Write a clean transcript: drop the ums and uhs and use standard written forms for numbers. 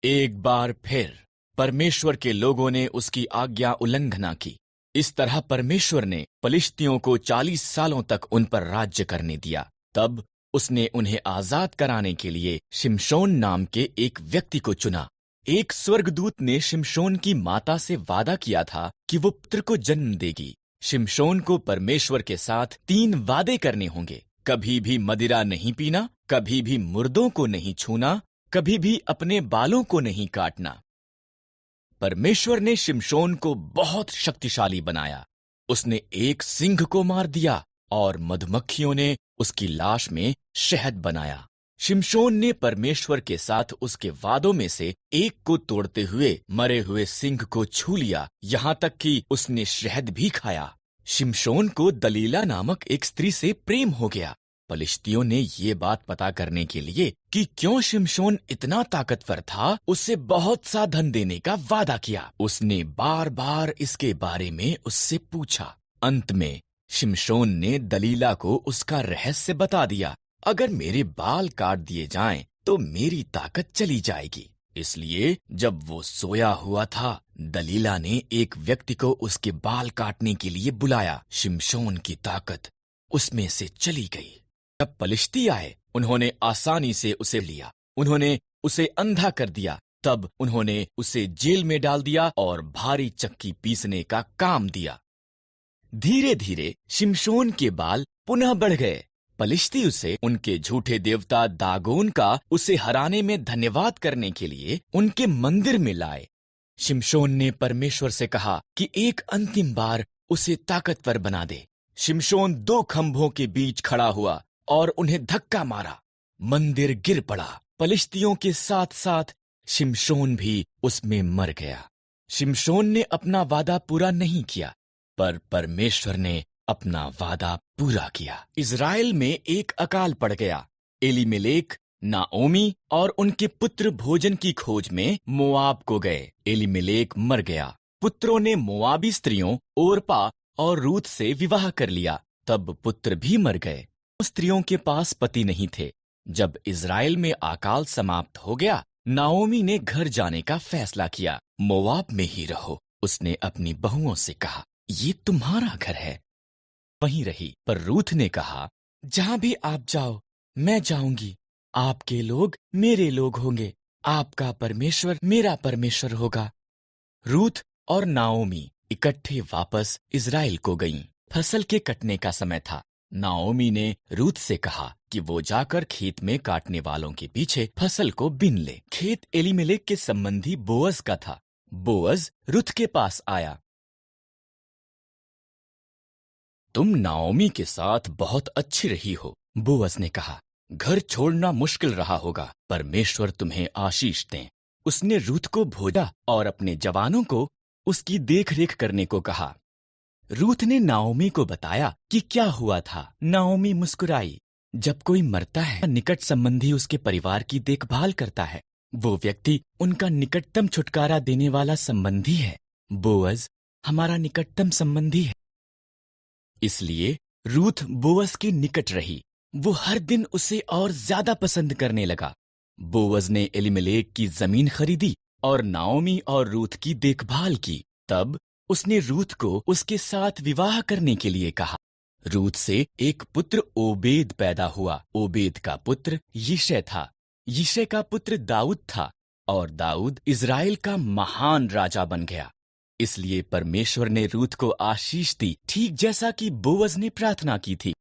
एक बार फिर परमेश्वर के लोगों ने उसकी आज्ञा उल्लंघना की। इस तरह परमेश्वर ने पलिश्तियों को 40 सालों तक उन पर राज्य करने दिया। तब उसने उन्हें आजाद कराने के लिए शिमशोन नाम के एक व्यक्ति को चुना। एक स्वर्गदूत ने शिमशोन की माता से वादा किया था कि वो पुत्र को जन्म देगी। शिमशोन को परमेश्वर के साथ 3 वादे करने होंगे। कभी भी मदिरा नहीं पीना, कभी भी मुर्दों को नहीं छूना, कभी भी अपने बालों को नहीं काटना। परमेश्वर ने शिमशोन को बहुत शक्तिशाली बनाया। उसने एक सिंह को मार दिया और मधुमक्खियों ने उसकी लाश में शहद बनाया। शिमशोन ने परमेश्वर के साथ उसके वादों में से एक को तोड़ते हुए मरे हुए सिंह को छू लिया, यहां तक कि उसने शहद भी खाया। शिमशोन को दलीला नामक एक स्त्री से प्रेम हो गया। पलिश्तियों ने ये बात पता करने के लिए कि क्यों शिमशोन इतना ताकतवर था, उससे बहुत सा धन देने का वादा किया। उसने बार बार इसके बारे में उससे पूछा। अंत में शिमशोन ने दलीला को उसका रहस्य बता दिया। अगर मेरे बाल काट दिए जाएं, तो मेरी ताकत चली जाएगी। इसलिए जब वो सोया हुआ था, दलीला ने एक व्यक्ति को उसके बाल काटने के लिए बुलाया। शिमशोन की ताकत उसमें से चली गई। जब पलिश्ती आए, उन्होंने आसानी से उसे लिया। उन्होंने उसे अंधा कर दिया। तब उन्होंने उसे जेल में डाल दिया और भारी चक्की पीसने का काम दिया। धीरे धीरे शिमशोन के बाल पुनः बढ़ गए। पलिश्ती उसे उनके झूठे देवता दागोन का उसे हराने में धन्यवाद करने के लिए उनके मंदिर में लाए। शिमशोन ने परमेश्वर से कहा कि एक अंतिम बार उसे ताकतवर बना दे। शिमशोन 2 खंभों के बीच खड़ा हुआ और उन्हें धक्का मारा। मंदिर गिर पड़ा। पलिश्तियों के साथ साथ शिमशोन भी उसमें मर गया। शिमशोन ने अपना वादा पूरा नहीं किया, पर परमेश्वर ने अपना वादा पूरा किया। इज़राइल में एक अकाल पड़ गया। एलीमेलेक, नाओमी और उनके पुत्र भोजन की खोज में मोआब को गए। एलीमेलेक मर गया। पुत्रों ने मोआबी स्त्रियों ओरपा और रूत से विवाह कर लिया। तब पुत्र भी मर गए। स्त्रियों के पास पति नहीं थे। जब इज़राइल में अकाल समाप्त हो गया, नाओमी ने घर जाने का फैसला किया। मोआब में ही रहो, उसने अपनी बहुओं से कहा। ये तुम्हारा घर है। वहीं रही। पर रूथ ने कहा, जहां भी आप जाओ मैं जाऊंगी। आपके लोग मेरे लोग होंगे, आपका परमेश्वर मेरा परमेश्वर होगा। रूथ और नाओमी इकट्ठे वापस इज़राइल को गईं। फसल के कटने का समय था। नाओमी ने रूथ से कहा कि वो जाकर खेत में काटने वालों के पीछे फसल को बीन ले। खेत एलीमेलेक के संबंधी बोअज का था। बोअज रूथ के पास आया। तुम नाओमी के साथ बहुत अच्छी रही हो, बोअज ने कहा। घर छोड़ना मुश्किल रहा होगा। परमेश्वर तुम्हें आशीष दें। उसने रूथ को भोजा और अपने जवानों को उसकी देखरेख करने को कहा। रूथ ने नाओमी को बताया कि क्या हुआ था। नाओमी मुस्कुराई। जब कोई मरता है, निकट संबंधी उसके परिवार की देखभाल करता है। वो व्यक्ति उनका निकटतम छुटकारा देने वाला संबंधी है। बोअज हमारा निकटतम संबंधी है। इसलिए रूथ बोअज के निकट रही। वो हर दिन उसे और ज्यादा पसंद करने लगा। बोअज ने एलीमेलेक की जमीन खरीदी और नाओमी और रूथ की देखभाल की। तब उसने रूथ को उसके साथ विवाह करने के लिए कहा। रूथ से एक पुत्र ओबेद पैदा हुआ। ओबेद का पुत्र यिशै था। यिशै का पुत्र दाऊद था और दाऊद इज़राइल का महान राजा बन गया। इसलिए परमेश्वर ने रूथ को आशीष दी, ठीक जैसा कि बोअज ने प्रार्थना की थी।